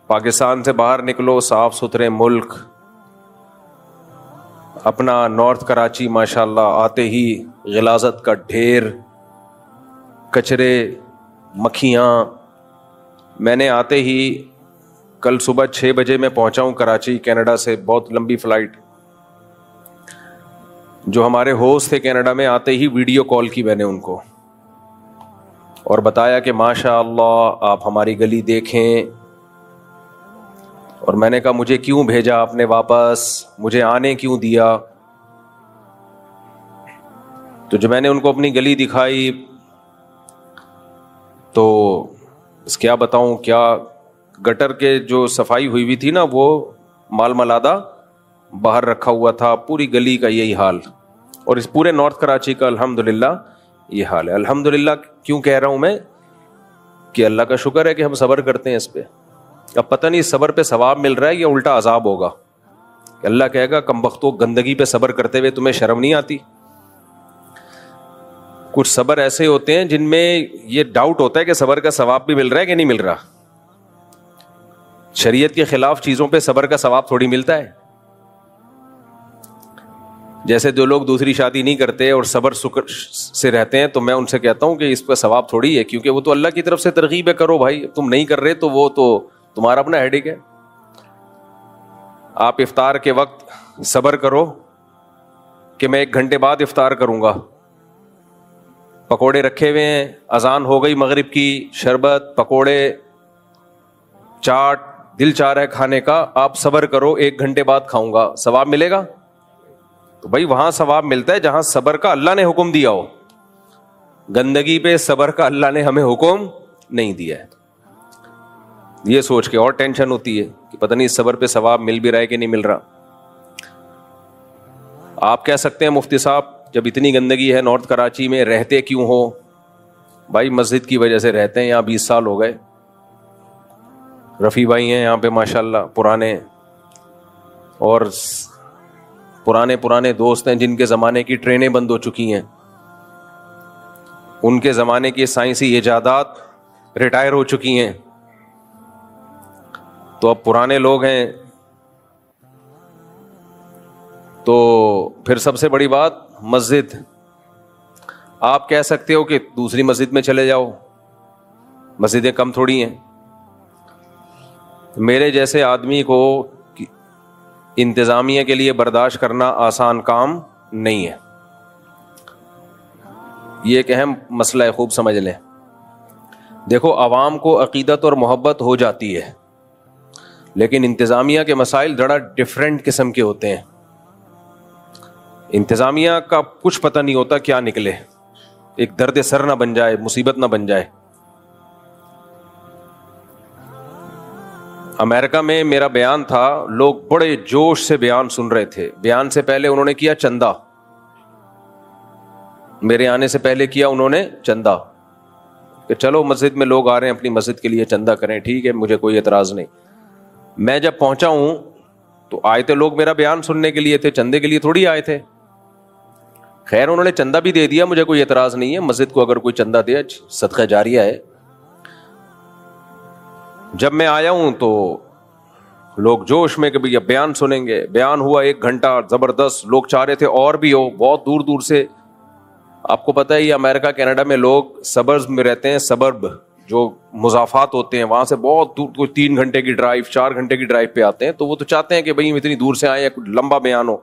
پاکستان سے باہر نکلو، صاف ستھرے ملک، اپنا نارتھ کراچی ماشاءاللہ، آتے ہی غلاظت کا ڈھیر، کچرے، مکھیاں. میں نے آتے ہی کل صبح 6 بجے میں پہنچا ہوں کراچی کینیڈا سے، بہت لمبی فلائٹ. جو ہمارے ہوسٹ تھے کینیڈا میں، آتے ہی ویڈیو کال کی میں نے ان کو اور بتایا کہ ماشاء اللہ آپ ہماری گلی دیکھیں. اور میں نے کہا مجھے کیوں بھیجا آپ نے واپس، مجھے آنے کیوں دیا؟ تو جب میں نے ان کو اپنی گلی دکھائی تو کیا بتاؤں، کیا گٹر کے جو صفائی ہوئی ہوئی تھی نا، وہ مال ملادہ باہر رکھا ہوا تھا، پوری گلی کا یہی حال. اور اس پورے نارتھ کراچی کا الحمدللہ یہ حال ہے. الحمدللہ کیوں کہہ رہا ہوں میں؟ کہ اللہ کا شکر ہے کہ ہم صبر کرتے ہیں اس پہ. اب پتہ نہیں صبر پہ ثواب مل رہا ہے یا الٹا عذاب ہوگا. کہ اللہ کہے گا کم بختو، گندگی پہ صبر کرتے ہوئے تمہیں شرم نہیں آتی؟ کچھ صبر ایسے ہوتے ہیں جن میں یہ ڈاؤٹ ہوتا ہے کہ صبر کا ثواب بھی مل رہا ہے کہ نہیں مل رہا. شریعت کے خلاف چیزوں پہ صبر کا ثواب تھوڑی ملتا ہے. جیسے جو لوگ دوسری شادی نہیں کرتے اور صبر سے رہتے ہیں، تو میں ان سے کہتا ہوں کہ اس پہ ثواب تھوڑی ہے، کیونکہ وہ تو اللہ کی طرف سے ترغیب ہے، کرو بھائی. تم نہیں کر رہے تو وہ تو تمہارا اپنا ہیڈک ہے. آپ افطار کے وقت صبر کرو کہ میں 1 گھنٹے بعد افطار کروں گا. پکوڑے رکھے ہوئے ہیں، اذان ہو گئی مغرب کی، شربت، پکوڑے، چاٹ، دل چاہ رہا ہے کھانے کا، آپ صبر کرو 1 گھنٹے بعد کھاؤں گا. ثواب ملے گا؟ تو بھائی وہاں ثواب ملتا ہے جہاں صبر کا اللہ نے حکم دیا ہو. گندگی پہ صبر کا اللہ نے ہمیں حکم نہیں دیا ہے. یہ سوچ کے اور ٹینشن ہوتی ہے کہ پتہ نہیں صبر پہ ثواب مل بھی رہا ہے کہ نہیں مل رہا. آپ کہہ سکتے ہیں مفتی صاحب جب اتنی گندگی ہے نارتھ کراچی میں رہتے کیوں ہو؟ بھائی مسجد کی وجہ سے رہتے ہیں. یہاں 20 سال ہو گئے. رفیع بھائی ہیں یہاں پہ ماشاءاللہ پرانے، اور پرانے دوست ہیں جن کے زمانے کی ٹرینیں بند ہو چکی ہیں، ان کے زمانے کی سائنسی ایجادات ریٹائر ہو چکی ہیں. تو اب پرانے لوگ ہیں. تو پھر سب سے بڑی بات مسجد. آپ کہہ سکتے ہو کہ دوسری مسجد میں چلے جاؤ، مسجدیں کم تھوڑی ہیں. میرے جیسے آدمی کو انتظامیہ کے لیے برداشت کرنا آسان کام نہیں ہے. یہ ایک اہم مسئلہ ہے، خوب سمجھ لیں. دیکھو عوام کو عقیدت اور محبت ہو جاتی ہے، لیکن انتظامیہ کے مسائل ذرا ڈفرینٹ قسم کے ہوتے ہیں. انتظامیہ کا کچھ پتہ نہیں ہوتا کیا نکلے، ایک درد سر نہ بن جائے، مصیبت نہ بن جائے. امریکہ میں میرا بیان تھا، لوگ بڑے جوش سے بیان سن رہے تھے. بیان سے پہلے انہوں نے کیا چندہ، میرے آنے سے پہلے کیا انہوں نے چندہ، کہ چلو مسجد میں لوگ آ رہے ہیں اپنی مسجد کے لیے چندہ کریں، ٹھیک ہے، مجھے کوئی اعتراض نہیں. میں جب پہنچا ہوں تو آئے تھے لوگ میرا بیان سننے کے لیے تھے، چندے کے لیے تھوڑی آئے تھے. خیر انہوں نے چندہ بھی دے دیا، مجھے کوئی اعتراض نہیں ہے. مسجد کو اگر کوئی چندہ دے، صدقہ جاریہ ہے. جب میں آیا ہوں تو لوگ جوش میں کہ بھئی اب بیان سنیں گے. بیان ہوا 1 گھنٹہ زبردست، لوگ چاہ رہے تھے اور بھی ہو، بہت دور دور سے. آپ کو پتہ ہے یہ امریکہ کینیڈا میں لوگ سبرز میں رہتے ہیں، سبرب جو مضافات ہوتے ہیں وہاں سے بہت دور، کوئی 3 گھنٹے کی ڈرائیو، 4 گھنٹے کی ڈرائیو پہ آتے ہیں. تو وہ تو چاہتے ہیں کہ بھئی ہم اتنی دور سے آئیں یا کچھ لمبا بیان ہو.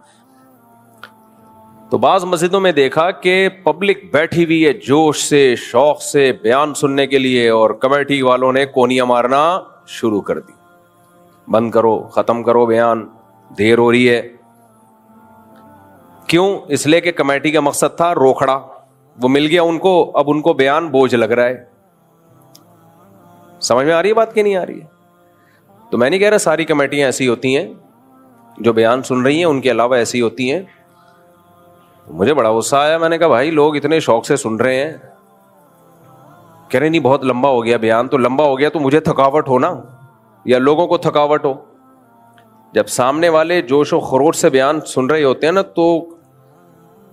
تو بعض مسجدوں میں دیکھا کہ پبلک بیٹھی ہوئی ہے جوش سے، شوق سے بیان سننے کے لیے، اور کمیٹی والوں نے کونیاں مارنا شروع کر دی. بند کرو، ختم کرو بیان، دیر ہو رہی ہے. کیوں؟ اس لیے کہ کمیٹی کا مقصد تھا روکھڑا، وہ مل گیا ان کو، اب ان کو بیان بوجھ لگ رہا ہے. سمجھ میں آ رہی ہے بات کہ نہیں آ رہی ہے؟ تو میں نہیں کہہ رہا ساری کمیٹیاں ایسی ہوتی ہیں، جو بیان سن رہی ہیں ان کے علاوہ ایسی ہوتی ہیں. مجھے بڑا غصہ آیا. میں نے کہا بھائی لوگ اتنے شوق سے سن رہے ہیں، کہہ رہے نہیں بہت لمبا ہو گیا بیان. تو لمبا ہو گیا تو مجھے تھکاوٹ ہو نا، یا لوگوں کو تھکاوٹ ہو. جب سامنے والے جوش و خروش سے بیان سن رہے ہوتے ہیں نا، تو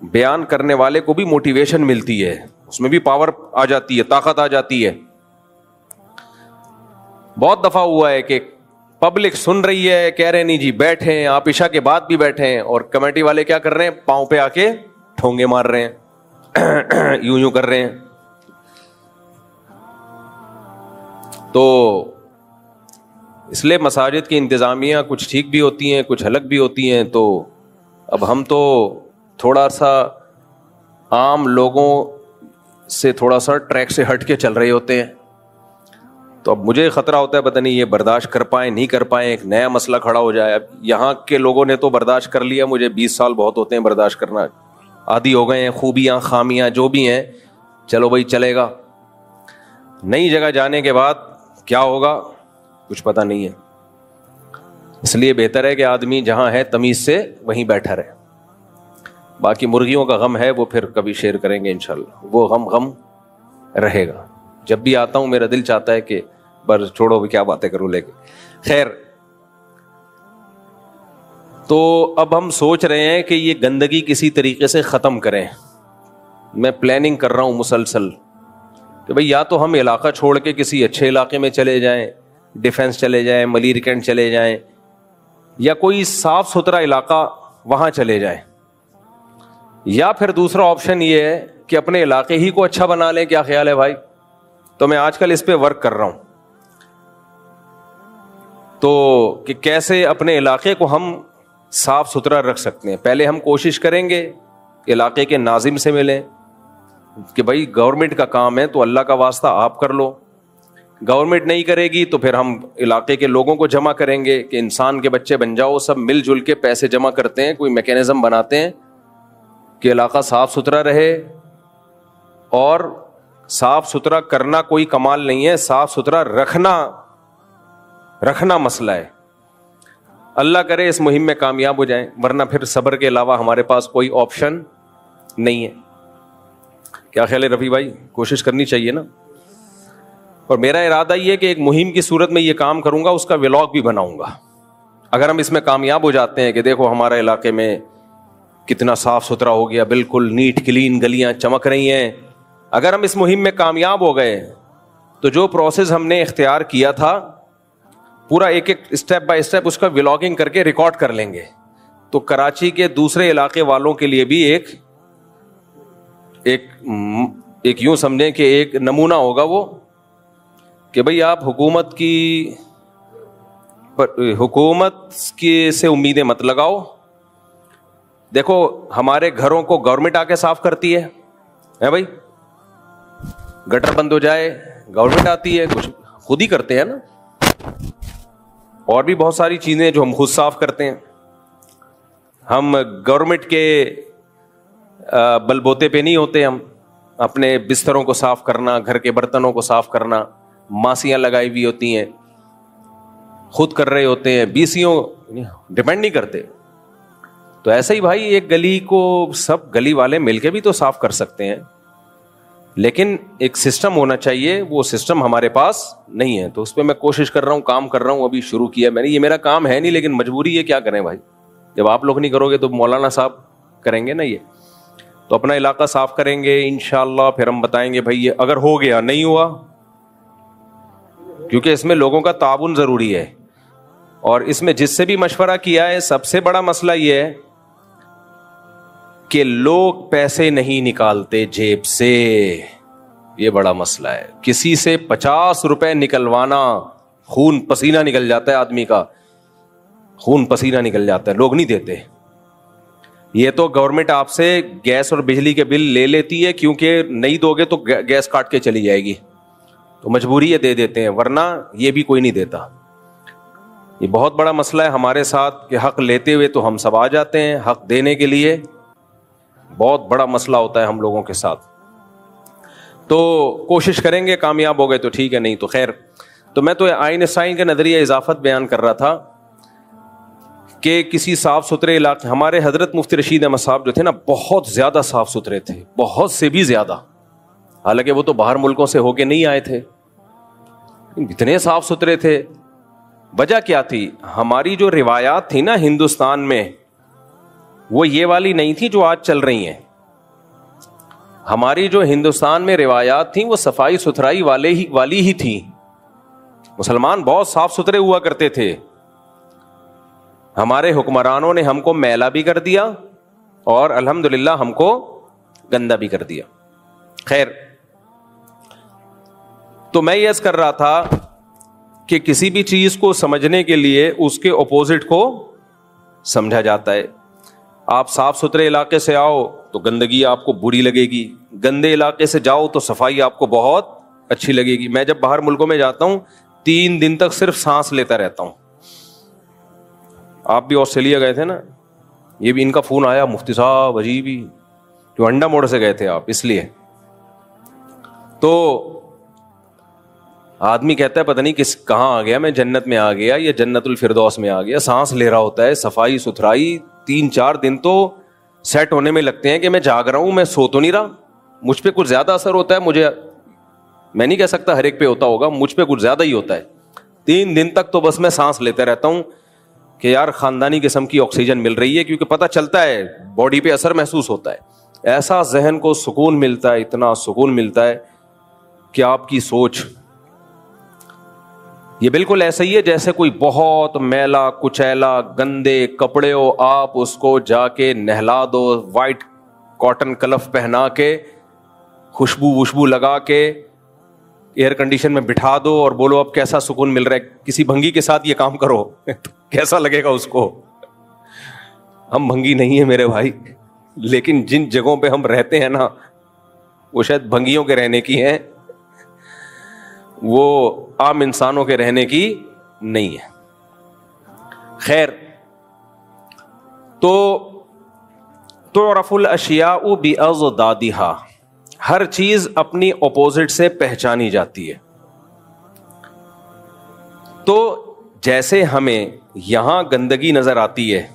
بیان کرنے والے کو بھی موٹیویشن ملتی ہے، اس میں بھی پاور آ جاتی ہے، طاقت آ جاتی ہے. بہت دفعہ ہوا ہے کہ پبلک سن رہی ہے, کہہ رہے نہیں جی بیٹھے ہیں, آپ عشاء کے بعد بھی بیٹھے ہیں, اور کمیٹی والے کیا کر رہے ہیں, پاؤں پہ آ کے ٹھونگے مار رہے ہیں, یوں کر رہے ہیں. تو اس لیے مساجد کی انتظامیہ کچھ ٹھیک بھی ہوتی ہیں, کچھ الگ بھی ہوتی ہیں. تو اب ہم تو تھوڑا سا عام لوگوں سے تھوڑا سا ٹریک سے ہٹ کے چل رہے ہوتے ہیں. تو اب مجھے خطرہ ہوتا ہے پتہ نہیں یہ برداشت کر پائیں نہیں کر پائیں, ایک نیا مسئلہ کھڑا ہو جائے. اب یہاں کے لوگوں نے تو برداشت کر لیا, مجھے 20 سال بہت ہوتے ہیں برداشت کرنا, عادی ہو گئے ہیں, خوبیاں خامیاں جو بھی ہیں چلو بھائی چلے گا. نئی جگہ جانے کے بعد کیا ہوگا کچھ پتہ نہیں ہے. اس لیے بہتر ہے کہ آدمی جہاں ہے تمیز سے وہیں بیٹھا رہے. باقی مرغیوں کا غم ہے وہ پھر کبھی شیئر کریں گے انشاءاللہ, وہ غم رہے گا. جب بھی آتا ہوں میرا دل چاہتا ہے کہ بس چھوڑو کیا باتیں کروں لے کے. خیر, تو اب ہم سوچ رہے ہیں کہ یہ گندگی کسی طریقے سے ختم کریں. میں پلاننگ کر رہا ہوں مسلسل کہ بھئی یا تو ہم علاقہ چھوڑ کے کسی اچھے علاقے میں چلے جائیں, ڈیفینس چلے جائیں, ملیر کینٹ چلے جائیں, یا کوئی صاف ستھرا علاقہ وہاں چلے جائیں, یا پھر دوسرا آپشن یہ ہے کہ اپنے علاقے ہی کو اچھا بنا لیں. کیا خیال ہے بھائی؟ تو میں آج کل اس پہ ورک کر رہا ہوں تو کہ کیسے اپنے علاقے کو ہم صاف ستھرا رکھ سکتے ہیں. پہلے ہم کوشش کریں گے علاقے کے ناظم سے ملیں کہ بھائی گورنمنٹ کا کام ہے تو اللہ کا واسطہ آپ کر لو. گورنمنٹ نہیں کرے گی تو پھر ہم علاقے کے لوگوں کو جمع کریں گے کہ انسان کے بچے بن جاؤ, سب مل جل کے پیسے جمع کرتے ہیں, کوئی میکینزم بناتے ہیں کہ علاقہ صاف ستھرا رہے. اور صاف ستھرا کرنا کوئی کمال نہیں ہے, صاف ستھرا رکھنا مسئلہ ہے. اللہ کرے اس مہم میں کامیاب ہو جائیں, ورنہ پھر صبر کے علاوہ ہمارے پاس کوئی آپشن نہیں ہے. کیا خیال ہے رفیع بھائی؟ کوشش کرنی چاہیے نا. اور میرا ارادہ یہ ہے کہ ایک مہم کی صورت میں یہ کام کروں گا, اس کا ولاگ بھی بناؤں گا. اگر ہم اس میں کامیاب ہو جاتے ہیں کہ دیکھو ہمارے علاقے میں کتنا صاف ستھرا ہو گیا, بالکل نیٹ کلین, گلیاں چمک رہی ہیں, اگر ہم اس مہم میں کامیاب ہو گئے تو جو پروسیس ہم نے اختیار کیا تھا پورا ایک ایک اسٹیپ بائی اسٹیپ اس کا ولاگنگ کر کے ریکارڈ کر لیں گے. تو کراچی کے دوسرے علاقے والوں کے لیے بھی ایک یوں سمجھیں کہ ایک نمونہ ہوگا وہ, کہ بھئی آپ حکومت کی سے امیدیں مت لگاؤ. دیکھو ہمارے گھروں کو گورنمنٹ آ کے صاف کرتی ہے بھائی, گٹر بند ہو جائے گورنمنٹ آتی ہے, کچھ خود ہی کرتے ہیں نا. اور بھی بہت ساری چیزیں جو ہم خود صاف کرتے ہیں. ہم گورنمنٹ کے بل بوتے پہ نہیں ہوتے, ہم اپنے بستروں کو صاف کرنا, گھر کے برتنوں کو صاف کرنا, ماسیاں لگائی ہوئی ہوتی ہیں, خود کر رہے ہوتے ہیں, بیسیوں ڈیپینڈ نہیں کرتے. تو ایسا ہی بھائی ایک گلی کو سب گلی والے مل کے بھی تو صاف کر سکتے ہیں, لیکن ایک سسٹم ہونا چاہیے. وہ سسٹم ہمارے پاس نہیں ہے, تو اس پہ میں کوشش کر رہا ہوں, کام کر رہا ہوں. ابھی شروع کیا میں نے, یہ میرا کام ہے نہیں لیکن مجبوری ہے, کیا کریں بھائی, جب آپ لوگ نہیں کرو گے تو مولانا صاحب کریں گے نا. یہ تو اپنا علاقہ صاف کریں گے انشاءاللہ, پھر ہم بتائیں گے بھائی یہ اگر ہو گیا نہیں ہوا, کیونکہ اس میں لوگوں کا تعاون ضروری ہے. اور اس میں جس سے بھی مشورہ کیا ہے سب سے بڑا مسئلہ یہ ہے کہ لوگ پیسے نہیں نکالتے جیب سے. یہ بڑا مسئلہ ہے. کسی سے 50 روپے نکلوانا, خون پسینہ نکل جاتا ہے آدمی کا, خون پسینہ نکل جاتا ہے, لوگ نہیں دیتے. یہ تو گورنمنٹ آپ سے گیس اور بجلی کے بل لے لیتی ہے, کیونکہ نہیں دو گے تو گیس کاٹ کے چلی جائے گی, تو مجبوری ہے دے دیتے ہیں, ورنہ یہ بھی کوئی نہیں دیتا. یہ بہت بڑا مسئلہ ہے ہمارے ساتھ کہ حق لیتے ہوئے تو ہم سب آ جاتے ہیں, حق دینے کے لیے بہت بڑا مسئلہ ہوتا ہے ہم لوگوں کے ساتھ. تو کوشش کریں گے, کامیاب ہو گئے تو ٹھیک ہے, نہیں تو خیر. تو میں تو آئنسٹائن کا نظریہ اضافت بیان کر رہا تھا کہ کسی صاف ستھرے علاقے, ہمارے حضرت مفتی رشید احمد صاحب جو تھے نا بہت زیادہ صاف ستھرے تھے, بہت سے بھی زیادہ, حالانکہ وہ تو باہر ملکوں سے ہو کے نہیں آئے تھے, اتنے صاف ستھرے تھے. وجہ کیا تھی؟ ہماری جو روایات تھی نا ہندوستان میں وہ یہ والی نہیں تھی جو آج چل رہی ہیں. ہماری جو ہندوستان میں روایات تھیں وہ صفائی ستھرائی والی ہی تھی. مسلمان بہت صاف ستھرے ہوا کرتے تھے, ہمارے حکمرانوں نے ہم کو میلا بھی کر دیا اور الحمدللہ ہم کو گندا بھی کر دیا. خیر, تو میں یہ عرض کر رہا تھا کہ کسی بھی چیز کو سمجھنے کے لیے اس کے اپوزٹ کو سمجھا جاتا ہے. آپ صاف ستھرے علاقے سے آؤ تو گندگی آپ کو بری لگے گی, گندے علاقے سے جاؤ تو صفائی آپ کو بہت اچھی لگے گی. میں جب باہر ملکوں میں جاتا ہوں 3 دن تک صرف سانس لیتا رہتا ہوں. آپ بھی آسٹریلیا گئے تھے نا, یہ بھی ان کا فون آیا, مفتی صاحب عجیب ہی, جو انڈا موڑ سے گئے تھے آپ, اس لیے. تو آدمی کہتا ہے پتہ نہیں کہاں آ گیا, میں جنت میں آ گیا یا جنت الفردوس میں آ گیا. سانس لے رہا ہوتا ہے, صفائی ستھرائی 3-4 دن تو سیٹ ہونے میں لگتے ہیں کہ میں جاگ رہا ہوں, میں سو تو نہیں رہا. مجھ پہ کچھ زیادہ اثر ہوتا ہے, میں نہیں کہہ سکتا ہر ایک پہ ہوتا ہوگا, مجھ پہ کچھ زیادہ ہی ہوتا ہے. 3 دن تک تو بس میں سانس لیتے رہتا ہوں کہ یار خاندانی قسم کی آکسیجن مل رہی ہے, کیونکہ پتہ چلتا ہے باڈی پہ اثر محسوس ہوتا ہے. ایسا ذہن کو سکون ملتا ہے, اتنا سکون ملتا ہے کہ آپ کی سوچ یہ بالکل ایسا ہی ہے جیسے کوئی بہت میلا کچیلا گندے کپڑے ہو, آپ اس کو جا کے نہلا دو, وائٹ کاٹن کلف پہنا کے, خوشبو وشبو لگا کے ایئر کنڈیشن میں بٹھا دو اور بولو اب کیسا سکون مل رہا ہے. کسی بھنگی کے ساتھ یہ کام کرو کیسا لگے گا اس کو. ہم بھنگی نہیں ہیں میرے بھائی, لیکن جن جگہوں پہ ہم رہتے ہیں نا وہ شاید بھنگیوں کے رہنے کی ہیں, وہ عام انسانوں کے رہنے کی نہیں ہے. خیر, تو تعرف الاشیاء باضدادها, ہر چیز اپنی اپوزٹ سے پہچانی جاتی ہے. تو جیسے ہمیں یہاں گندگی نظر آتی ہے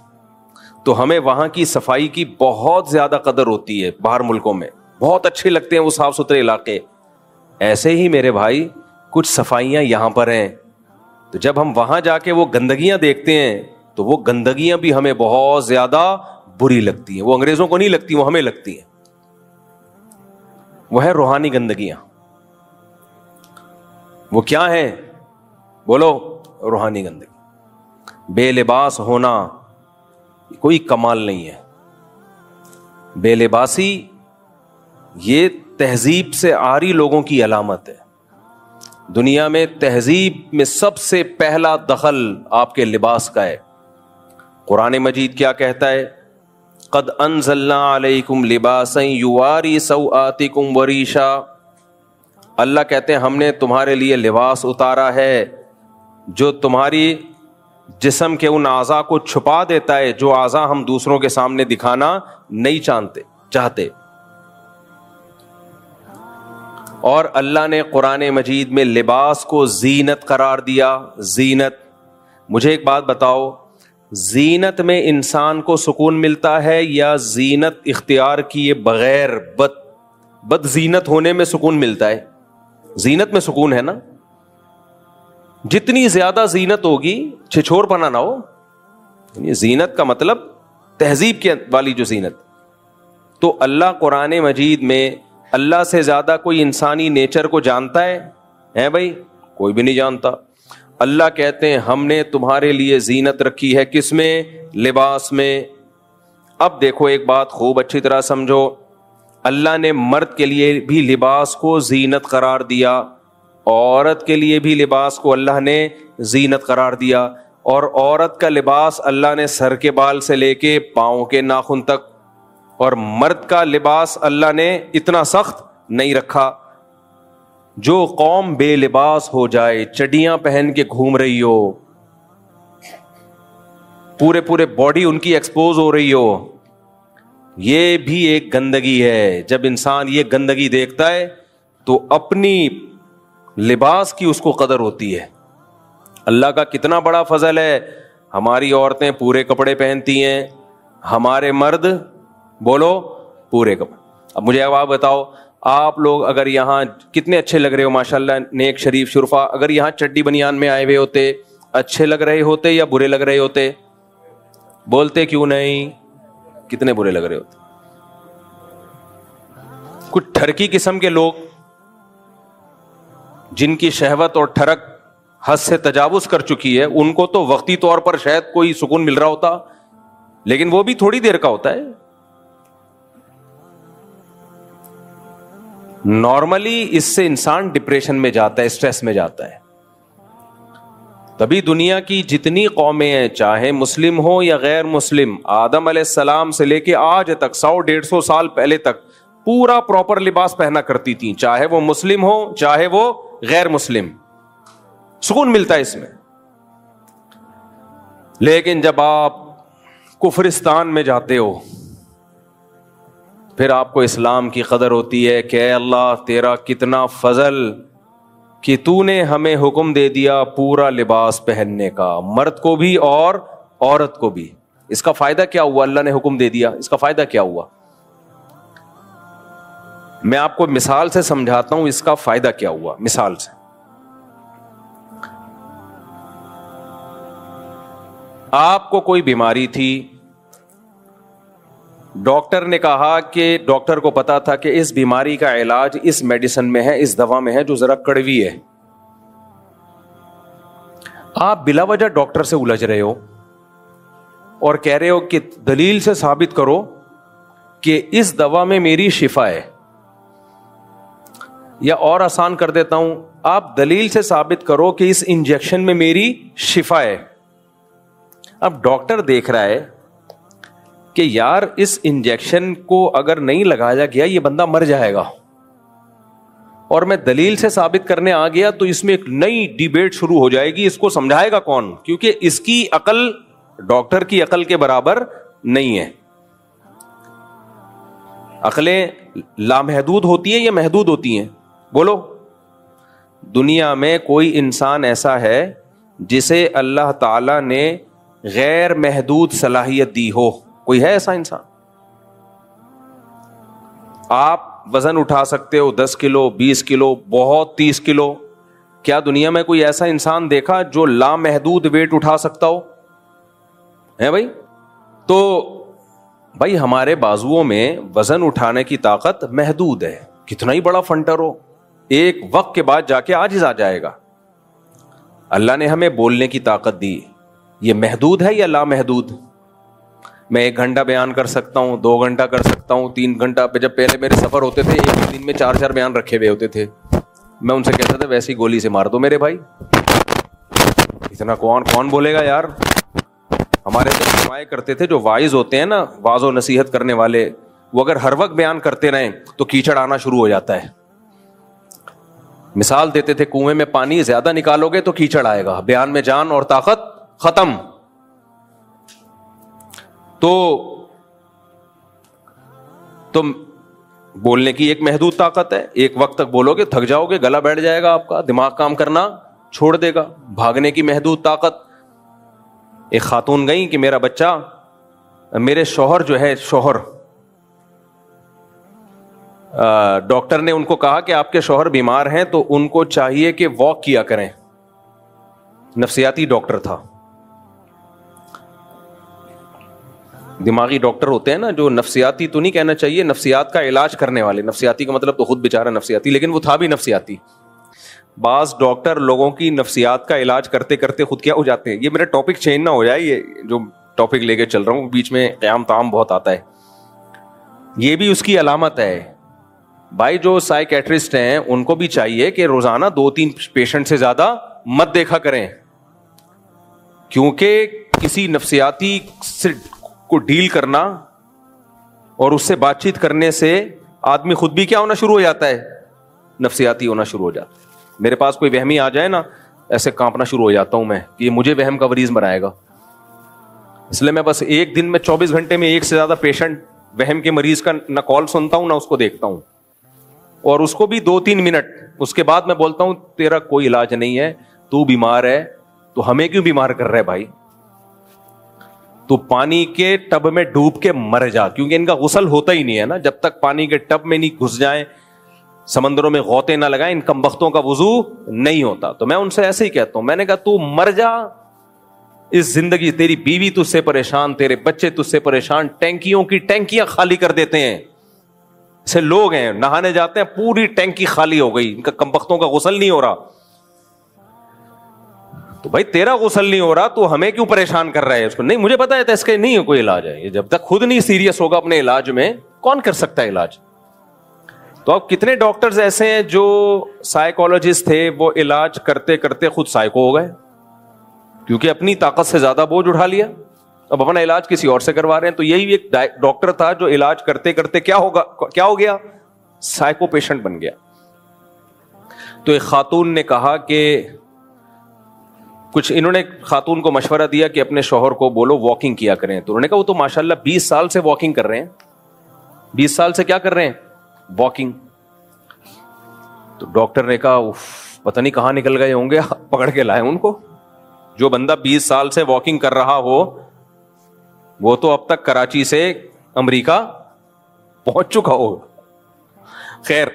تو ہمیں وہاں کی صفائی کی بہت زیادہ قدر ہوتی ہے. باہر ملکوں میں بہت اچھے لگتے ہیں وہ صاف ستھرے علاقے. ایسے ہی میرے بھائی کچھ صفائیاں یہاں پر ہیں, تو جب ہم وہاں جا کے وہ گندگیاں دیکھتے ہیں تو وہ گندگیاں بھی ہمیں بہت زیادہ بری لگتی ہیں. وہ انگریزوں کو نہیں لگتی, وہ ہمیں لگتی ہیں. وہ ہے روحانی گندگیاں. وہ کیا ہیں بولو؟ روحانی گندگی. بے لباس ہونا کوئی کمال نہیں ہے. بے لباسی یہ تہذیب سے عاری لوگوں کی علامت ہے. دنیا میں تہذیب میں سب سے پہلا دخل آپ کے لباس کا ہے. قرآن مجید کیا کہتا ہے؟ قد انزلنا علیکم لباسا یواری سوآتکم وریشا. اللہ کہتے ہیں ہم نے تمہارے لیے لباس اتارا ہے جو تمہاری جسم کے ان اعضاء کو چھپا دیتا ہے جو اعضاء ہم دوسروں کے سامنے دکھانا نہیں چاہتے. اور اللہ نے قرآن مجید میں لباس کو زینت قرار دیا. زینت. مجھے ایک بات بتاؤ, زینت میں انسان کو سکون ملتا ہے یا زینت اختیار کیے بغیر بد زینت ہونے میں سکون ملتا ہے؟ زینت میں سکون ہے نا. جتنی زیادہ زینت ہوگی چھچور پنا نہ ہو. زینت کا مطلب تہذیب کی والی جو زینت. تو اللہ قرآن مجید میں اللہ سے زیادہ کوئی انسانی نیچر کو جانتا ہے بھائی؟ کوئی بھی نہیں جانتا. اللہ کہتے ہیں ہم نے تمہارے لیے زینت رکھی ہے. کس میں؟ لباس میں. اب دیکھو ایک بات خوب اچھی طرح سمجھو, اللہ نے مرد کے لیے بھی لباس کو زینت قرار دیا, عورت کے لیے بھی لباس کو اللہ نے زینت قرار دیا. اور عورت کا لباس اللہ نے سر کے بال سے لے کے پاؤں کے ناخن تک, اور مرد کا لباس اللہ نے اتنا سخت نہیں رکھا. جو قوم بے لباس ہو جائے, چڈیاں پہن کے گھوم رہی ہو, پورے باڈی ان کی ایکسپوز ہو رہی ہو, یہ بھی ایک گندگی ہے. جب انسان یہ گندگی دیکھتا ہے تو اپنی لباس کی اس کو قدر ہوتی ہے. اللہ کا کتنا بڑا فضل ہے, ہماری عورتیں پورے کپڑے پہنتی ہیں, ہمارے مرد بولو پورے کپڑے. اب مجھے آپ بتاؤ, آپ لوگ اگر یہاں کتنے اچھے لگ رہے ہو ماشاءاللہ, نیک شریف شرفا, اگر یہاں چڈی بنیان میں آئے ہوئے ہوتے اچھے لگ رہے ہوتے یا برے لگ رہے ہوتے؟ بولتے کیوں نہیں؟ کتنے برے لگ رہے ہوتے. کچھ ٹھرکی قسم کے لوگ جن کی شہوت اور ٹھرک حد سے تجاوز کر چکی ہے، ان کو تو وقتی طور پر شاید کوئی سکون مل رہا ہوتا، لیکن وہ بھی تھوڑی دیر کا ہوتا ہے. نارملی اس سے انسان ڈپریشن میں جاتا ہے، اسٹریس میں جاتا ہے. تبھی دنیا کی جتنی قومیں ہیں، چاہے مسلم ہو یا غیر مسلم، آدم علیہ السلام سے لے کے آج تک 100-150 سال پہلے تک پورا پراپر لباس پہنا کرتی تھیں، چاہے وہ مسلم ہو چاہے وہ غیر مسلم. سکون ملتا ہے اس میں. لیکن جب آپ کفرستان میں جاتے ہو، پھر آپ کو اسلام کی قدر ہوتی ہے کہ اے اللہ تیرا کتنا فضل کہ تو نے ہمیں حکم دے دیا پورا لباس پہننے کا، مرد کو بھی اور عورت کو بھی. اس کا فائدہ کیا ہوا؟ اللہ نے حکم دے دیا، اس کا فائدہ کیا ہوا؟ میں آپ کو مثال سے سمجھاتا ہوں اس کا فائدہ کیا ہوا. مثال سے، آپ کو کوئی بیماری تھی، ڈاکٹر نے کہا کہ ڈاکٹر کو پتا تھا کہ اس بیماری کا علاج اس میڈیسن میں ہے، اس دوا میں ہے جو ذرا کڑوی ہے. آپ بلا وجہ ڈاکٹر سے الجھ رہے ہو اور کہہ رہے ہو کہ دلیل سے ثابت کرو کہ اس دوا میں میری شفا ہے. یا اور آسان کر دیتا ہوں، آپ دلیل سے ثابت کرو کہ اس انجیکشن میں میری شفا ہے. اب ڈاکٹر دیکھ رہا ہے کہ یار اس انجیکشن کو اگر نہیں لگایا گیا یہ بندہ مر جائے گا، اور میں دلیل سے ثابت کرنے آ گیا تو اس میں ایک نئی ڈیبیٹ شروع ہو جائے گی. اس کو سمجھائے گا کون؟ کیونکہ اس کی عقل ڈاکٹر کی عقل کے برابر نہیں ہے. عقلیں لامحدود ہوتی ہیں یا محدود ہوتی ہیں؟ بولو. دنیا میں کوئی انسان ایسا ہے جسے اللہ تعالی نے غیر محدود صلاحیت دی ہو؟ کوئی ہے ایسا انسان؟ آپ وزن اٹھا سکتے ہو 10 کلو 20 کلو بہت 30 کلو. کیا دنیا میں کوئی ایسا انسان دیکھا جو لامحدود ویٹ اٹھا سکتا ہو؟ ہے بھائی؟ تو بھائی ہمارے بازوؤں میں وزن اٹھانے کی طاقت محدود ہے، کتنا ہی بڑا فنٹر ہو ایک وقت کے بعد جا کے عاجز آ جائے گا. اللہ نے ہمیں بولنے کی طاقت دی، یہ محدود ہے یا لامحدود؟ میں 1 گھنٹہ بیان کر سکتا ہوں، 2 گھنٹہ کر سکتا ہوں، 3 گھنٹہ پہ. جب پہلے میرے سفر ہوتے تھے ایک دن میں 4 بیان رکھے ہوئے ہوتے تھے، میں ان سے کہتا تھا ویسی گولی سے مار دو میرے بھائی. اتنا کون بولے گا یار؟ ہمارے تو فرمایا کرتے تھے جو وائز ہوتے ہیں نا، واعظ و نصیحت کرنے والے، وہ اگر ہر وقت بیان کرتے رہیں تو کیچڑ آنا شروع ہو جاتا ہے. مثال دیتے تھے کنویں میں پانی زیادہ نکالو گے تو کیچڑ آئے گا، بیان میں جان اور طاقت ختم. تو تم بولنے کی ایک محدود طاقت ہے، ایک وقت تک بولو گے تھک جاؤ گے، گلا بیٹھ جائے گا آپ کا، دماغ کام کرنا چھوڑ دے گا. بھاگنے کی محدود طاقت. ایک خاتون گئی کہ میرا بچہ، میرے شوہر جو ہے ڈاکٹر نے ان کو کہا کہ آپ کے شوہر بیمار ہیں تو ان کو چاہیے کہ واک کیا کریں. نفسیاتی ڈاکٹر تھا، دماغی ڈاکٹر ہوتے ہیں نا جو نفسیاتی تو نہیں کہنا چاہیے، نفسیات کا علاج کرنے والے. نفسیاتی کا مطلب تو خود بیچارہ نفسیاتی، لیکن وہ تھا بھی نفسیاتی. بعض ڈاکٹر لوگوں کی نفسیات کا علاج کرتے کرتے خود کیا ہو جاتے ہیں. یہ میرا ٹاپک چینج نہ ہو جائے، یہ جو ٹاپک لے کے چل رہا ہوں بیچ میں قیام تام بہت آتا ہے. یہ بھی اس کی علامت ہے بھائی. جو سائیکیٹرسٹ ہیں ان کو بھی چاہیے کہ روزانہ 2-3 پیشنٹ سے زیادہ مت دیکھا کریں، کیونکہ کسی نفسیاتی سے کو ڈیل کرنا اور اس سے بات چیت کرنے سے آدمی خود بھی کیا ہونا شروع ہو جاتا ہے؟ نفسیاتی ہونا شروع ہو جاتا ہے. میرے پاس کوئی وہمی آ جائے نا، ایسے کانپنا شروع ہو جاتا ہوں میں کہ یہ مجھے وہم کا مریض بنائے گا. اس لیے میں بس ایک دن میں 24 گھنٹے میں 1 سے زیادہ پیشنٹ وہم کے مریض کا نہ کال سنتا ہوں نہ اس کو دیکھتا ہوں، اور اس کو بھی 2-3 منٹ. اس کے بعد میں بولتا ہوں تیرا کوئی علاج نہیں ہے، تو بیمار ہے تو ہمیں کیوں بیمار کر رہا ہے بھائی؟ تو پانی کے ٹب میں ڈوب کے مر جا، کیونکہ ان کا غسل ہوتا ہی نہیں ہے نا. جب تک پانی کے ٹب میں نہیں گھس جائیں، سمندروں میں غوطے نہ لگائیں، ان کمبختوں کا وضو نہیں ہوتا. تو میں ان سے ایسے ہی کہتا ہوں، میں نے کہا تو مر جا. اس زندگی تیری بیوی تجھ سے پریشان، تیرے بچے تجھ سے پریشان، ٹینکیوں کی ٹینکیاں خالی کر دیتے ہیں. ایسے لوگ ہیں نہانے جاتے ہیں پوری ٹینکی خالی ہو گئی، ان کا کمبختوں کا غسل نہیں ہو رہا. تو بھائی تیرا غسل نہیں ہو رہا تو ہمیں کیوں پریشان کر رہا ہے اس کو؟ نہیں مجھے پتا ہے اس کے نہیں کوئی علاج ہے. یہ جب تک خود نہیں سیریس ہوگا اپنے علاج میں کون کر سکتا ہے علاج؟ تو اب کتنے ڈاکٹرز ایسے ہیں جو سائیکولوجسٹ تھے وہ علاج کرتے کرتے خود سائیکو ہو گئے کیونکہ اپنی طاقت سے زیادہ بوجھ اٹھا لیا, اب اپنا علاج کسی اور سے کروا رہے ہیں. تو یہی ایک ڈاکٹر تھا جو علاج کرتے کرتے کیا ہو گیا, سائیکو پیشنٹ بن گیا. تو ایک خاتون نے کہا کہ کچھ انہوں نے خاتون کو مشورہ دیا کہ اپنے شوہر کو بولو واکنگ کیا کریں. تو انہوں نے کہا وہ تو ماشاءاللہ 20 سال سے واکنگ کر رہے ہیں. 20 سال سے کیا کر رہے ہیں؟ واکنگ. تو ڈاکٹر نے کہا پتہ نہیں کہاں نکل گئے ہوں گے, پکڑ کے لائے ان کو. جو بندہ 20 سال سے واکنگ کر رہا ہو وہ تو اب تک کراچی سے امریکہ پہنچ چکا ہوگا. خیر